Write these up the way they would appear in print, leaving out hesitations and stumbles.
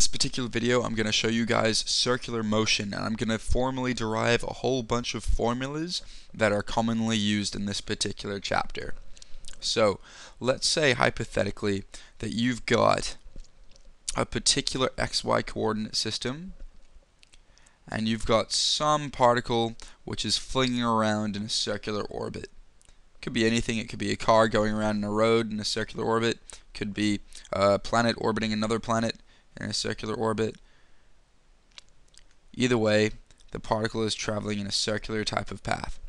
this particular video, I'm going to show you guys circular motion, and I'm going to formally derive a whole bunch of formulas that are commonly used in this particular chapter. So, let's say hypothetically that you've got a particular xy coordinate system, and you've got some particle which is flinging around in a circular orbit. Could be anything. It could be a car going around in a road in a circular orbit. Could be a planet orbiting another planet in a circular orbit. Either way, the particle is traveling in a circular type of path.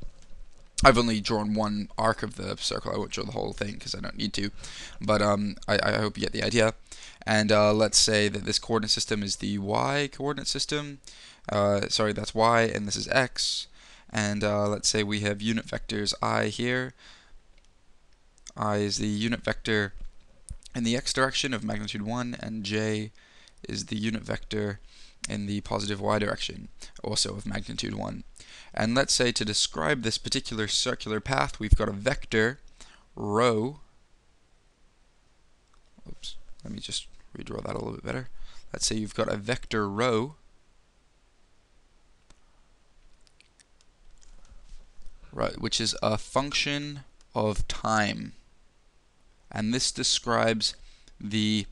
I've only drawn one arc of the circle. I won't draw the whole thing because I don't need to, but I hope you get the idea. And let's say that this coordinate system is the y coordinate system. Sorry, that's y, and this is x. And let's say we have unit vectors I here. I is the unit vector in the x direction of magnitude 1, and j is the unit vector in the positive y direction, also of magnitude 1. And let's say to describe this particular circular path, we've got a vector rho. Oops, let me just redraw that a little bit better. Let's say you've got a vector rho, right, which is a function of time, and this describes the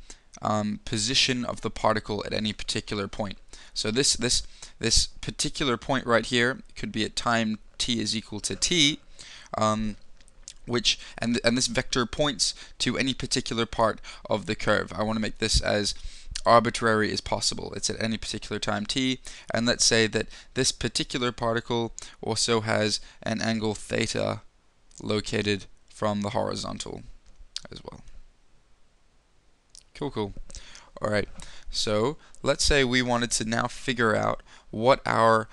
position of the particle at any particular point. So this particular point right here could be at time t is equal to t, and this vector points to any particular part of the curve. I want to make this as arbitrary as possible. It's at any particular time t, and let's say that this particular particle also has an angle theta located from the horizontal as well. Cool. Alright, so let's say we wanted to now figure out what our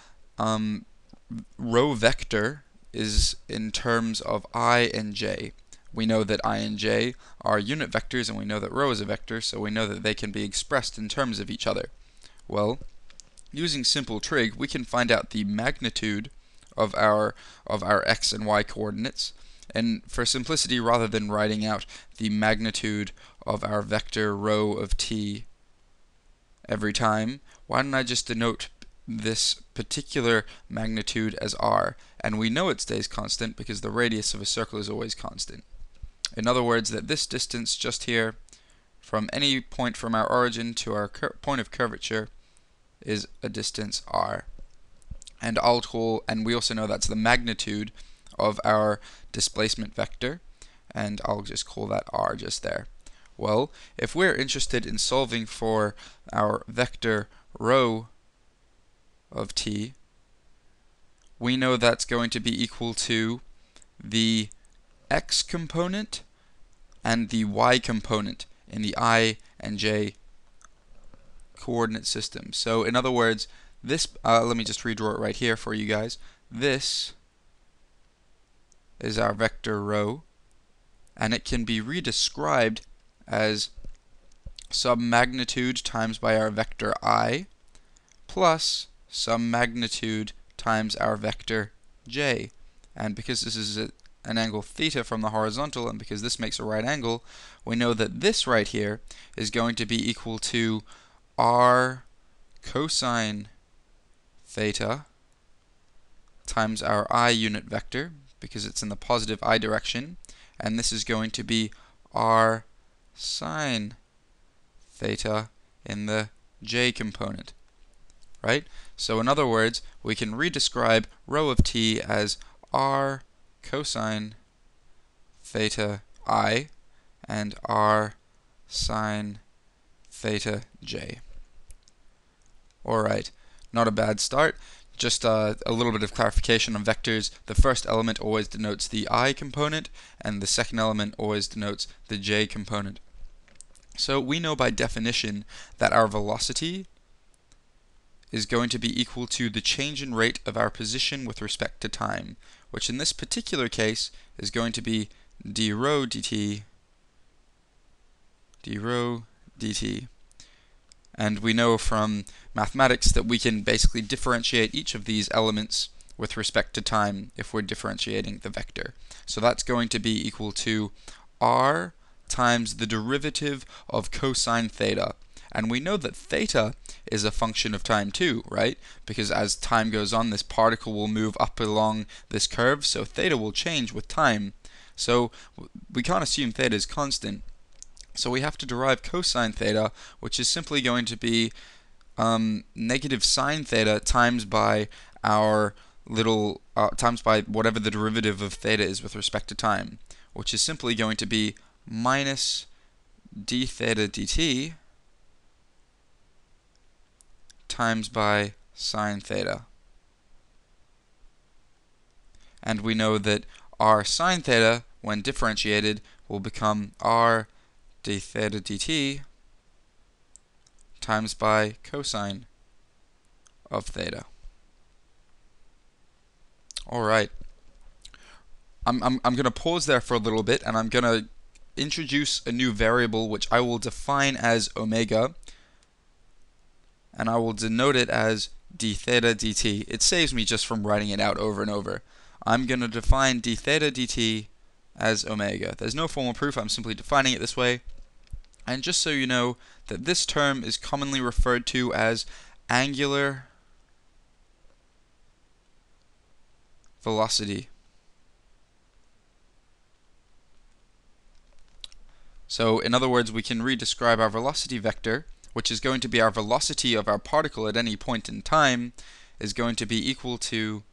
rho vector is in terms of I and j. We know that I and j are unit vectors, and we know that rho is a vector, so we know that they can be expressed in terms of each other. Well, using simple trig, we can find out the magnitude of our x and y coordinates. And for simplicity, rather than writing out the magnitude of our vector rho of t every time, why don't I just denote this particular magnitude as r? And we know it stays constant because the radius of a circle is always constant. In other words, that this distance just here, from any point from our origin to our point of curvature, is a distance r. And we also know that's the magnitude of our displacement vector, and I'll just call that r just there. Well, if we're interested in solving for our vector rho of t, we know that's going to be equal to the x component and the y component in the I and j coordinate system. So in other words, this, let me just redraw it right here for you guys. This is our vector rho, and it can be redescribed as some magnitude times by our vector I plus some magnitude times our vector j. And because this is an angle theta from the horizontal, and because this makes a right angle, we know that this right here is going to be equal to r cosine theta times our I unit vector, because it's in the positive I direction, and this is going to be r sine theta in the j component, right? So in other words, we can redescribe rho of t as r cosine theta I and r sine theta j. Alright, not a bad start. Just a little bit of clarification on vectors. The first element always denotes the I component, and the second element always denotes the j component. So we know by definition that our velocity is going to be equal to the change in rate of our position with respect to time, which in this particular case is going to be d rho dt, And we know from mathematics that we can basically differentiate each of these elements with respect to time if we're differentiating the vector. So that's going to be equal to r times the derivative of cosine theta. And we know that theta is a function of time too, right? Because as time goes on, this particle will move up along this curve, so theta will change with time. So we can't assume theta is constant. So we have to derive cosine theta, which is simply going to be negative sine theta times by our little times by whatever the derivative of theta is with respect to time, which is simply going to be minus d theta dt times by sine theta. And we know that r sine theta, when differentiated, will become r d theta dt times by cosine of theta. Alright, I'm going to pause there for a little bit, and I'm going to introduce a new variable which I will define as omega, and I will denote it as d theta dt. It saves me just from writing it out over and over. I'm going to define d theta dt as omega. There's no formal proof, I'm simply defining it this way. And just so you know that this term is commonly referred to as angular velocity. So in other words, we can redescribe our velocity vector, which is going to be our velocity of our particle at any point in time, is going to be equal to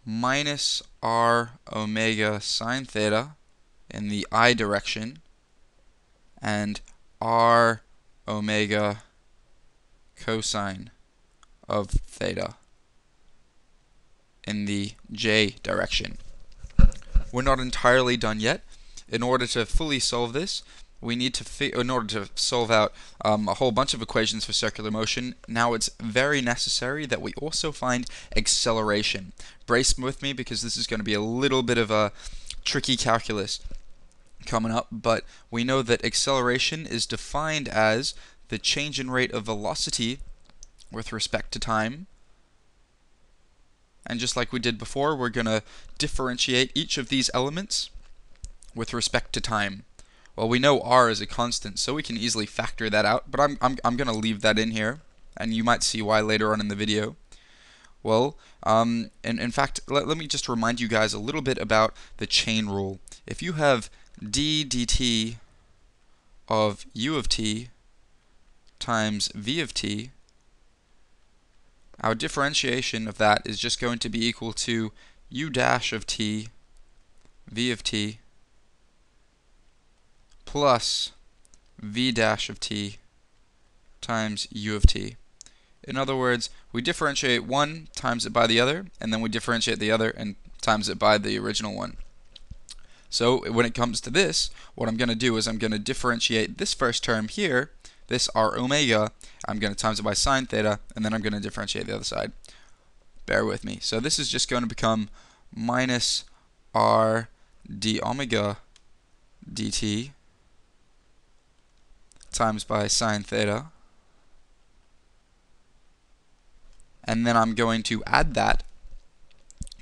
minus r omega sine theta in the I direction and r omega cosine of theta in the j direction. We're not entirely done yet. In order to fully solve this, we need to in order to solve out a whole bunch of equations for circular motion, now it's very necessary that we also find acceleration. Brace with me because this is going to be a little bit of a tricky calculus coming up, but we know that acceleration is defined as the change in rate of velocity with respect to time. And just like we did before, we're going to differentiate each of these elements with respect to time. Well, we know r is a constant, so we can easily factor that out, but I'm going to leave that in here, and you might see why later on in the video. Well, in fact, let me just remind you guys a little bit about the chain rule. If you have d dt of u of t times v of t, our differentiation of that is just going to be equal to u dash of t v of t plus v dash of t times u of t. In other words, we differentiate one, times it by the other, and then we differentiate the other and times it by the original one. So when it comes to this, what I'm going to do is I'm going to differentiate this first term here, this r omega, I'm going to times it by sine theta, and then I'm going to differentiate the other side. Bear with me. So this is just going to become minus r d omega dt times by sine theta, and then I'm going to add that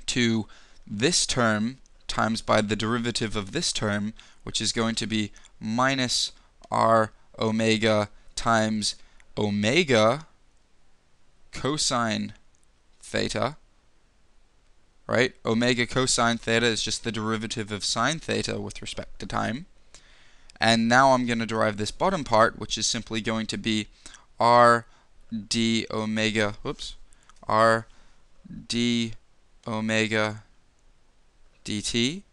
to this term times by the derivative of this term, which is going to be minus r omega times omega cosine theta, right? Omega cosine theta is just the derivative of sine theta with respect to time. And now I'm going to derive this bottom part, which is simply going to be r d omega, r d omega dt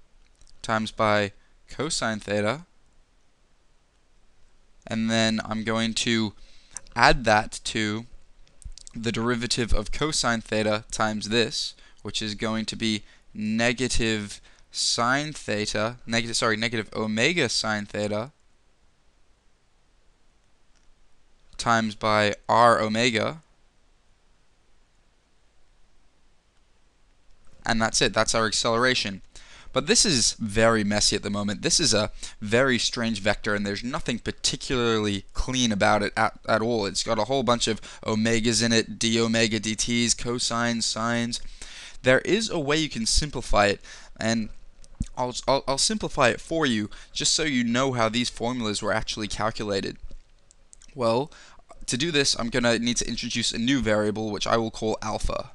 times by cosine theta, and then I'm going to add that to the derivative of cosine theta times this, which is going to be negative sine theta, negative omega sine theta times by r omega, and that's it. That's our acceleration. But this is very messy at the moment. This is a very strange vector, and there's nothing particularly clean about it at all. It's got a whole bunch of omegas in it, d omega dt's, cosines, sines. There is a way you can simplify it, and I'll simplify it for you just so you know how these formulas were actually calculated. Well, to do this, I'm going to need to introduce a new variable, which I will call alpha.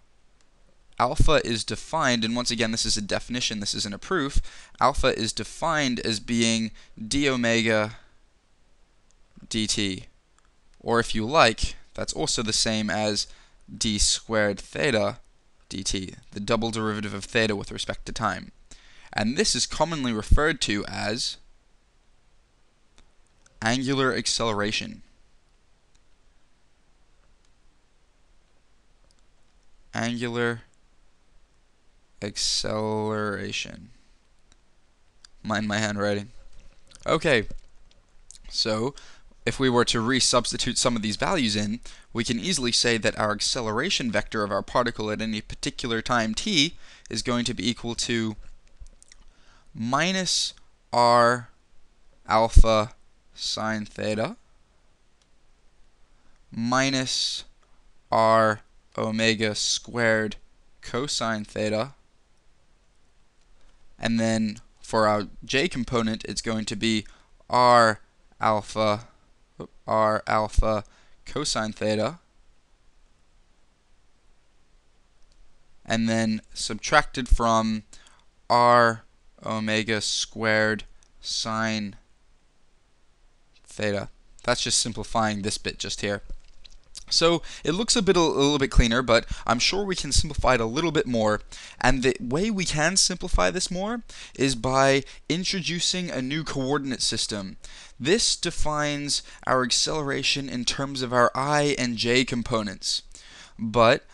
Alpha is defined, and once again, this is a definition, this isn't a proof. Alpha is defined as being d omega dt. Or if you like, that's also the same as d squared theta dt, the double derivative of theta with respect to time. And this is commonly referred to as angular acceleration. Angular acceleration. Mind my handwriting. Okay, so if we were to resubstitute some of these values in, we can easily say that our acceleration vector of our particle at any particular time t is going to be equal to minus r alpha sine theta minus r omega squared cosine theta, and then for our j component it's going to be r alpha cosine theta, and then subtracted from r omega squared sine theta. That's just simplifying this bit just here. So it looks a little bit cleaner, but I'm sure we can simplify it a little bit more. And the way we can simplify this more is by introducing a new coordinate system. This defines our acceleration in terms of our I and j components. But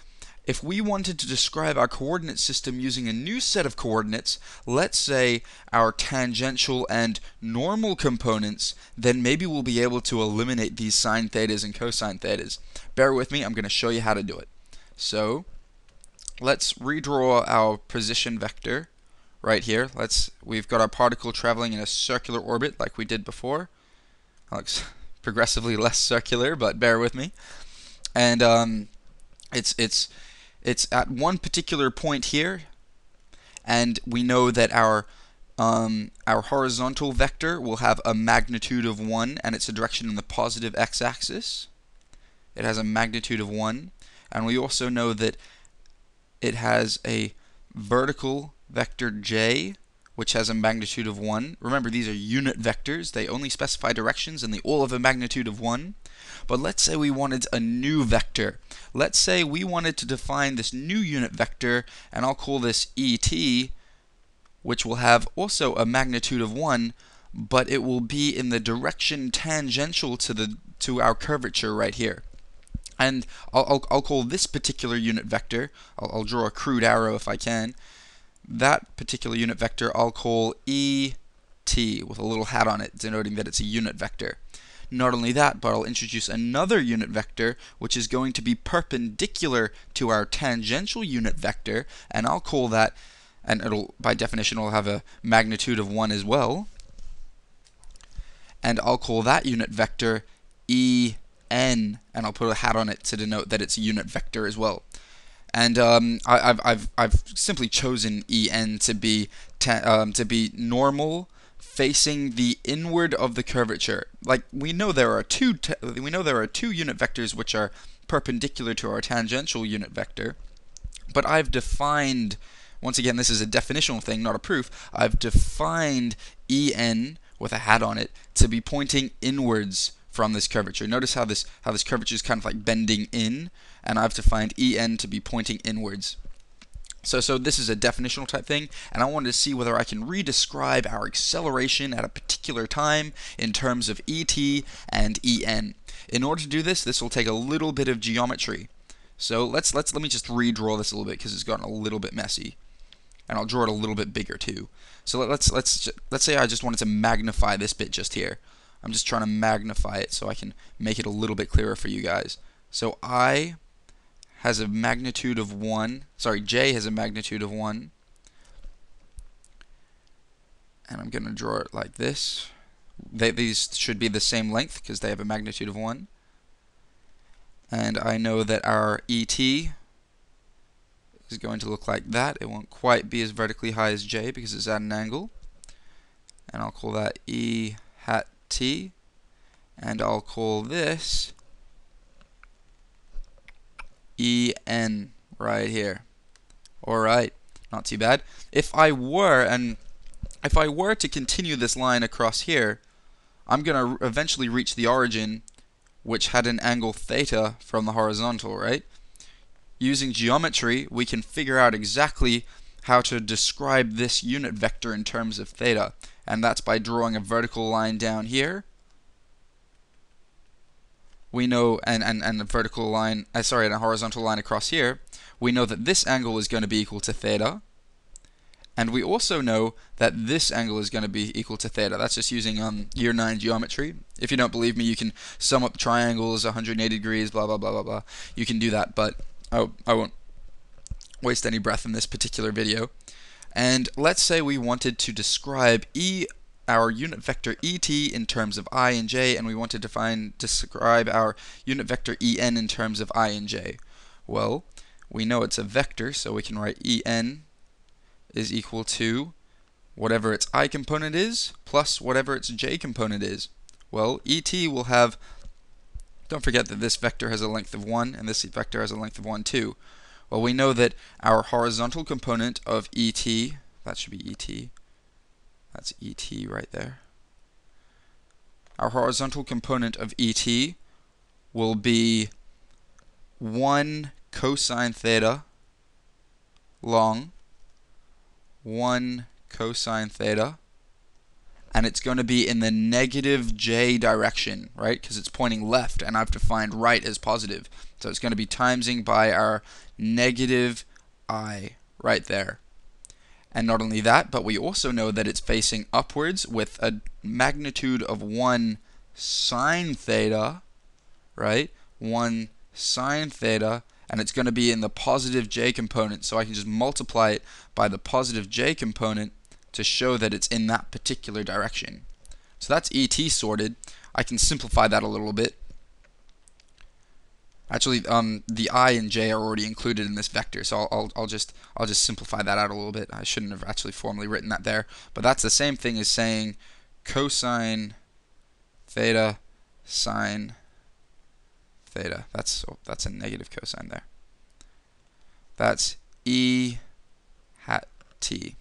if we wanted to describe our coordinate system using a new set of coordinates, let's say our tangential and normal components, then maybe we'll be able to eliminate these sine thetas and cosine thetas. Bear with me, I'm going to show you how to do it. So let's redraw our position vector right here. We've got our particle traveling in a circular orbit like we did before. It looks progressively less circular, but bear with me. And it's at one particular point here, and we know that our horizontal vector will have a magnitude of 1, and it's a direction in the positive x-axis. It has a magnitude of 1, and we also know that it has a vertical vector j, which has a magnitude of 1. Remember, these are unit vectors. They only specify directions, and they all have a magnitude of 1. But let's say we wanted a new vector. Let's say we wanted to define this new unit vector, and I'll call this ET, which will have also a magnitude of 1, but it will be in the direction tangential to our curvature right here. And I'll call this particular unit vector, I'll draw a crude arrow if I can, that particular unit vector I'll call ET with a little hat on it, denoting that it's a unit vector. Not only that, but I'll introduce another unit vector which is going to be perpendicular to our tangential unit vector, and I'll call that, and it'll by definition will have a magnitude of 1 as well, and I'll call that unit vector EN, and I'll put a hat on it to denote that it's a unit vector as well. And I've simply chosen EN to be normal facing the inward of the curvature. Like we know there are two unit vectors which are perpendicular to our tangential unit vector, but I've defined, once again this is a definitional thing, not a proof, I've defined EN with a hat on it to be pointing inwards from this curvature. Notice how this curvature is kind of like bending in, and I've defined EN to be pointing inwards. So this is a definitional type thing, and I wanted to see whether I can redescribe our acceleration at a particular time in terms of ET and EN. In order to do this, this will take a little bit of geometry. So let me just redraw this a little bit because it's gotten a little bit messy, and I'll draw it a little bit bigger too. So let's say I just wanted to magnify this bit just here. I'm just trying to magnify it so I can make it a little bit clearer for you guys. So I has a magnitude of 1, j has a magnitude of 1, and I'm going to draw it like this. These should be the same length because they have a magnitude of 1. And I know that our ET is going to look like that. It won't quite be as vertically high as j because it's at an angle. And I'll call that E hat t. and I'll call this En right here. Alright, not too bad. If I were to continue this line across here, I'm going to eventually reach the origin, which had an angle theta from the horizontal, right? Using geometry, we can figure out exactly how to describe this unit vector in terms of theta, and that's by drawing a vertical line down here. We know, and a vertical line, and a horizontal line across here. We know that this angle is going to be equal to theta, and we also know that this angle is going to be equal to theta. That's just using year 9 geometry. If you don't believe me, you can sum up triangles, 180 degrees, blah blah blah blah blah. You can do that, but I won't waste any breath in this particular video. And let's say we wanted to describe our unit vector ET in terms of I and J, and we wanted to describe our unit vector EN in terms of I and J. Well, we know it's a vector, so we can write EN is equal to whatever its I component is plus whatever its J component is. Well, ET will have, don't forget that this vector has a length of 1 and this vector has a length of 1 too. Well, we know that our horizontal component of ET, that should be ET, that's ET right there. Our horizontal component of ET will be 1 cosine theta long 1 cosine theta, and it's going to be in the negative J direction, right? Because it's pointing left, and I've defined right as positive. So it's going to be timesing by our negative I right there. And not only that, but we also know that it's facing upwards with a magnitude of 1 sine theta, right? 1 sine theta, and it's going to be in the positive J component, so I can just multiply it by the positive J component to show that it's in that particular direction. So that's ET sorted. I can simplify that a little bit. Actually, the I and J are already included in this vector, so I'll just simplify that out a little bit. I shouldn't have actually formally written that there, but that's the same thing as saying cosine theta sine theta. That's a negative cosine there. That's E hat T.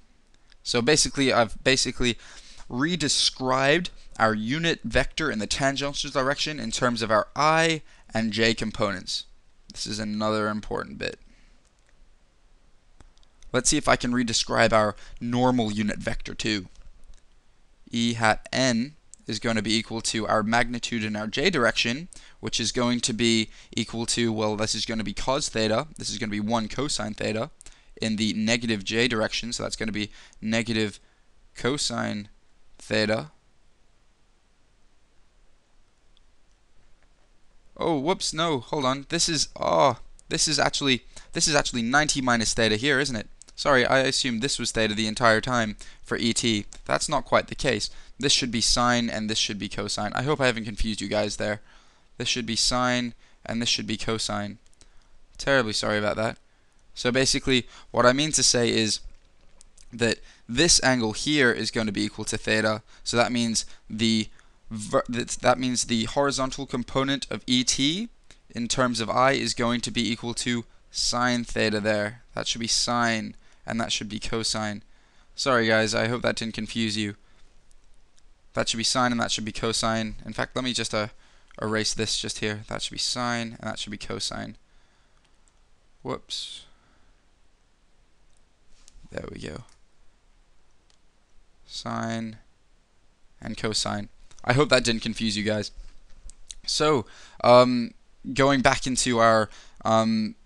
So basically, I've redescribed our unit vector in the tangential direction in terms of our I and J components. This is another important bit. Let's see if I can redescribe our normal unit vector too. E hat N is going to be equal to our magnitude in our J direction, which is going to be equal to, well, this is going to be cos theta. This is going to be 1 cosine theta in the negative J direction, so that's going to be negative cosine theta. Oh, whoops, no, hold on. This is actually 90 minus theta here, isn't it? Sorry, I assumed this was theta the entire time for ET. That's not quite the case. This should be sine and this should be cosine. I hope I haven't confused you guys there. This should be sine and this should be cosine. Terribly sorry about that. So basically, what I mean to say is that this angle here is going to be equal to theta. So that means the horizontal component of ET in terms of I is going to be equal to sine theta there. That should be sine and that should be cosine. Sorry guys, I hope that didn't confuse you. That should be sine and that should be cosine. In fact, let me just erase this just here. That should be sine and that should be cosine. Whoops. There we go. Sine and cosine. I hope that didn't confuse you guys. So, going back into our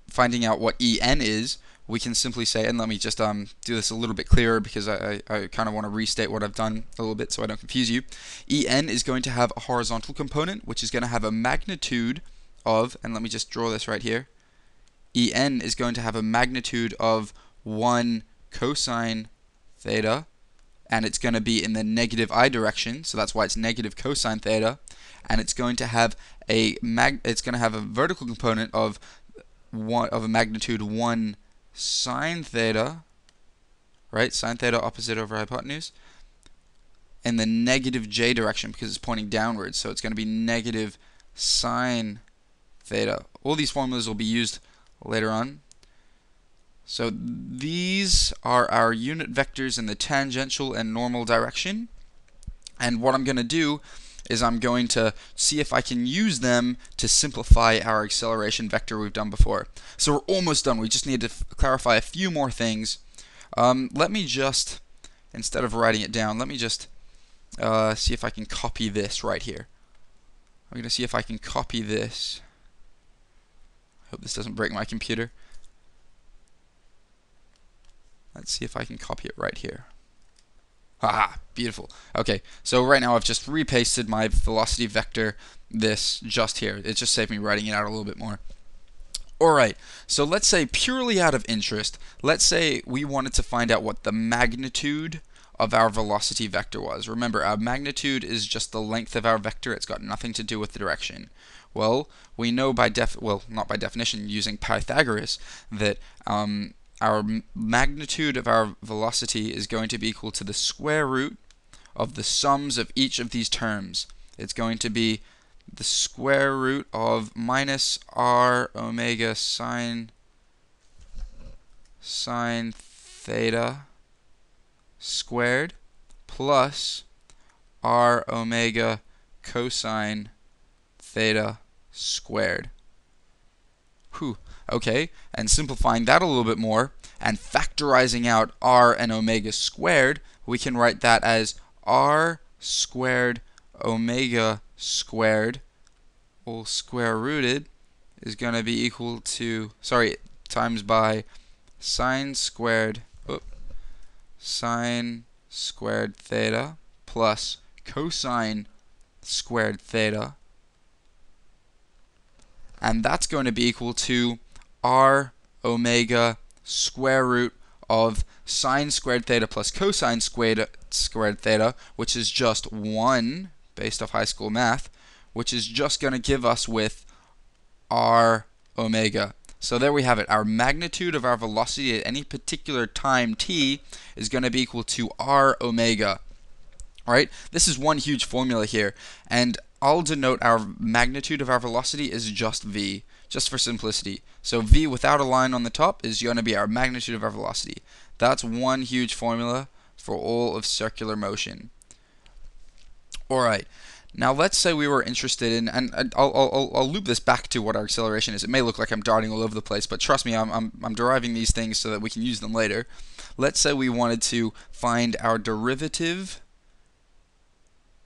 finding out what En is, we can simply say, and let me just do this a little bit clearer because I kind of want to restate what I've done a little bit so I don't confuse you. En is going to have a horizontal component, which is going to have a magnitude of, and let me just draw this right here. En is going to have a magnitude of 1 cosine theta, and it's going to be in the negative I direction, so that's why it's negative cosine theta, and it's going to have a vertical component of a magnitude 1 sine theta, right? Sine theta opposite over hypotenuse. in the negative j direction because it's pointing downwards. So it's going to be negative sine theta. All these formulas will be used later on. So these are our unit vectors in the tangential and normal direction. And what I'm going to do is I'm going to see if I can use them to simplify our acceleration vector we've done before. So we're almost done. We just need to clarify a few more things. Let me just, instead of writing it down, let me just see if I can copy this right here. I'm going to see if I can copy this. Hope this doesn't break my computer. Let's see if I can copy it right here. Haha, beautiful. Okay, so right now I've just repasted my velocity vector, this just here. It just saved me writing it out a little bit more. Alright, so let's say purely out of interest, let's say we wanted to find out what the magnitude of our velocity vector was. Remember, our magnitude is just the length of our vector. It's got nothing to do with the direction. Well, we know by not by definition, using Pythagoras, that our magnitude of our velocity is going to be equal to the square root of the sums of each of these terms. It's going to be the square root of minus r omega sine theta squared plus r omega cosine theta squared. Whew. Okay, and simplifying that a little bit more and factorizing out r and omega squared, we can write that as r squared omega squared, all square rooted, is going to be equal to, times by sine squared theta plus cosine squared theta, and that's going to be equal to r omega square root of sine squared theta plus cosine squared theta, which is just 1 based off high school math, which is just going to give us with r omega. So there we have it. Our magnitude of our velocity at any particular time t is going to be equal to r omega. Alright, this is one huge formula here, and I'll denote our magnitude of our velocity as just v, just for simplicity. So v without a line on the top is going to be our magnitude of our velocity. That's one huge formula for all of circular motion. Alright, now let's say we were interested in, and I'll loop this back to what our acceleration is. It may look like I'm darting all over the place, but trust me, I'm deriving these things so that we can use them later. Let's say we wanted to find our derivative.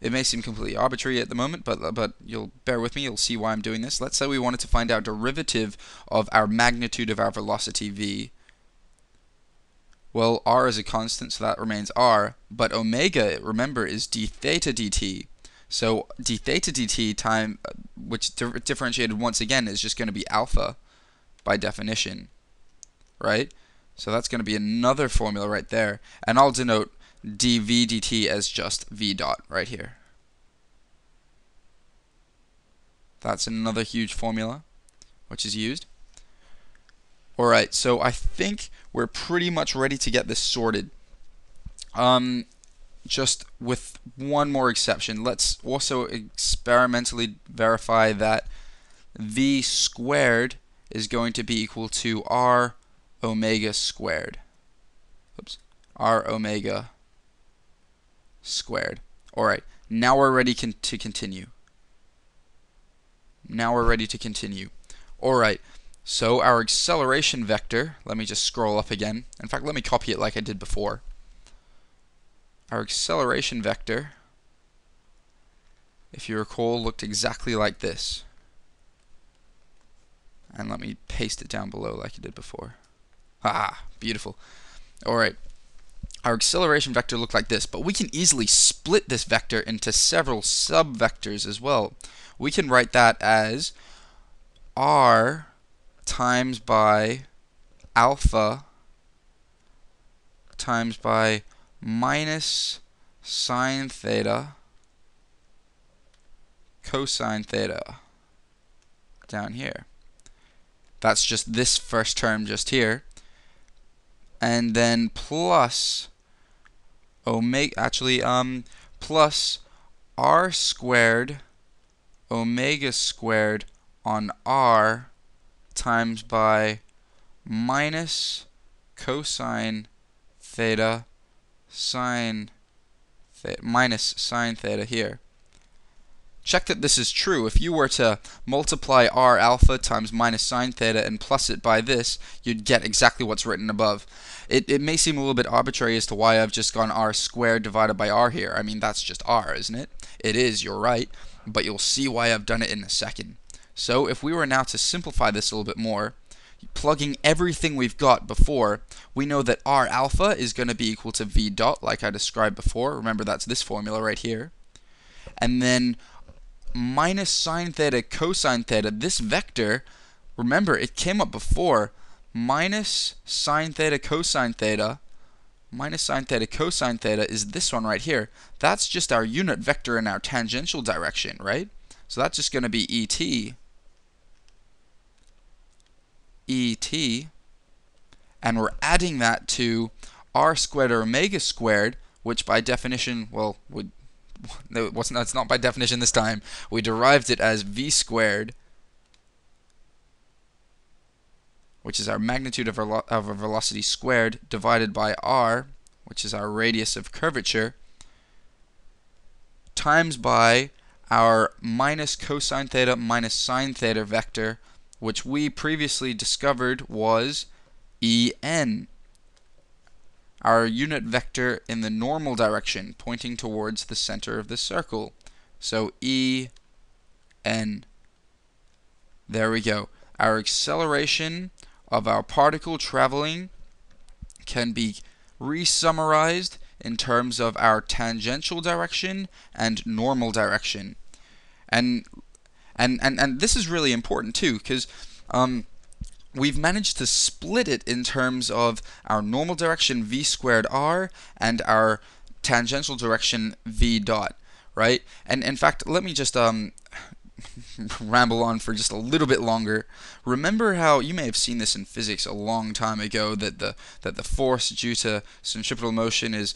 It may seem completely arbitrary at the moment, but you'll bear with me, you'll see why I'm doing this. Let's say we wanted to find our derivative of our magnitude of our velocity v. Well, r is a constant, so that remains r, but omega, remember, is d theta dt. So d theta dt time, which differentiated once again, is just going to be alpha by definition, right? So that's going to be another formula right there, and I'll denote dv dt as just v dot right here. That's another huge formula which is used. Alright, so I think we're pretty much ready to get this sorted. Just with one more exception. Let's also experimentally verify that v squared is going to be equal to r omega squared. Oops. R omega squared. Alright, now we're ready to continue. Alright, so our acceleration vector, let me just scroll up again. In fact, let me copy it like I did before. Our acceleration vector, if you recall, looked exactly like this. And let me paste it down below like I did before. Ah, beautiful. Alright. Our acceleration vector looked like this, but we can easily split this vector into several sub-vectors as well. We can write that as r times by alpha times by minus sine theta cosine theta down here. That's just this first term just here. And then plus omega, plus r squared omega squared on r times by minus cosine theta sine theta minus sine theta here. Check that this is true. If you were to multiply r alpha times minus sine theta and plus it by this, you'd get exactly what's written above. It may seem a little bit arbitrary as to why I've just gone r squared divided by r here. I mean, that's just r, isn't it? It is, you're right, but you'll see why I've done it in a second. So if we were now to simplify this a little bit more, plugging everything we've got before, we know that r alpha is going to be equal to v dot, like I described before. Remember, that's this formula right here. And then minus sine theta cosine theta, this vector, remember, it came up before. Minus sine theta cosine theta is this one right here. That's just our unit vector in our tangential direction, right? So that's just going to be et, and we're adding that to r squared or omega squared, which by definition, well, it's not by definition this time. We derived it as v squared, which is our magnitude of a velocity squared, divided by r, which is our radius of curvature, times by our minus cosine theta minus sine theta vector, which we previously discovered was en, our unit vector in the normal direction, pointing towards the center of the circle. So en. There we go. Our acceleration of our particle traveling can be re-summarized in terms of our tangential direction and normal direction. And this is really important too, because we've managed to split it in terms of our normal direction v squared r and our tangential direction v dot, right? And in fact, let me just ramble on for just a little bit longer. Remember how you may have seen this in physics a long time ago, that the force due to centripetal motion is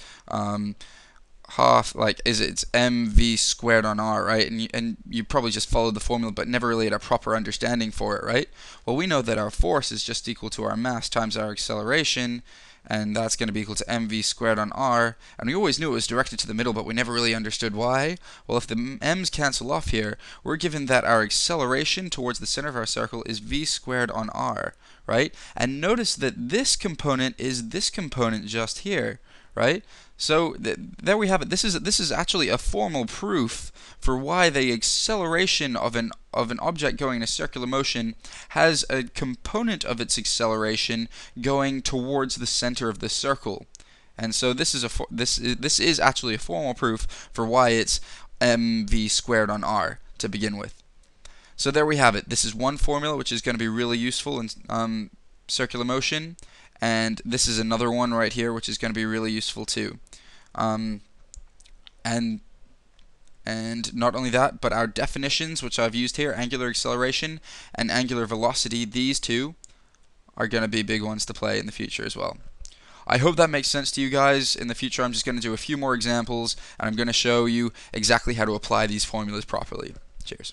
it's mv squared on r, right? And you probably just followed the formula but never really had a proper understanding for it, right? Well, we know that our force is just equal to our mass times our acceleration, and that's going to be equal to mv squared on r, and we always knew it was directed to the middle, but we never really understood why. Well, if the m's cancel off here, we're given that our acceleration towards the center of our circle is v squared on r, right? And notice that this component is this component just here, right? So there we have it. This is actually a formal proof for why the acceleration of an object going in a circular motion has a component of its acceleration going towards the center of the circle. And so this is actually a formal proof for why it's mv squared on r to begin with. So there we have it. This is one formula which is going to be really useful in circular motion. And this is another one right here which is going to be really useful too. And not only that, but our definitions, which I've used here, angular acceleration and angular velocity, these two are going to be big ones to play in the future as well. I hope that makes sense to you guys. In the future, I'm just going to do a few more examples, and I'm going to show you exactly how to apply these formulas properly. Cheers.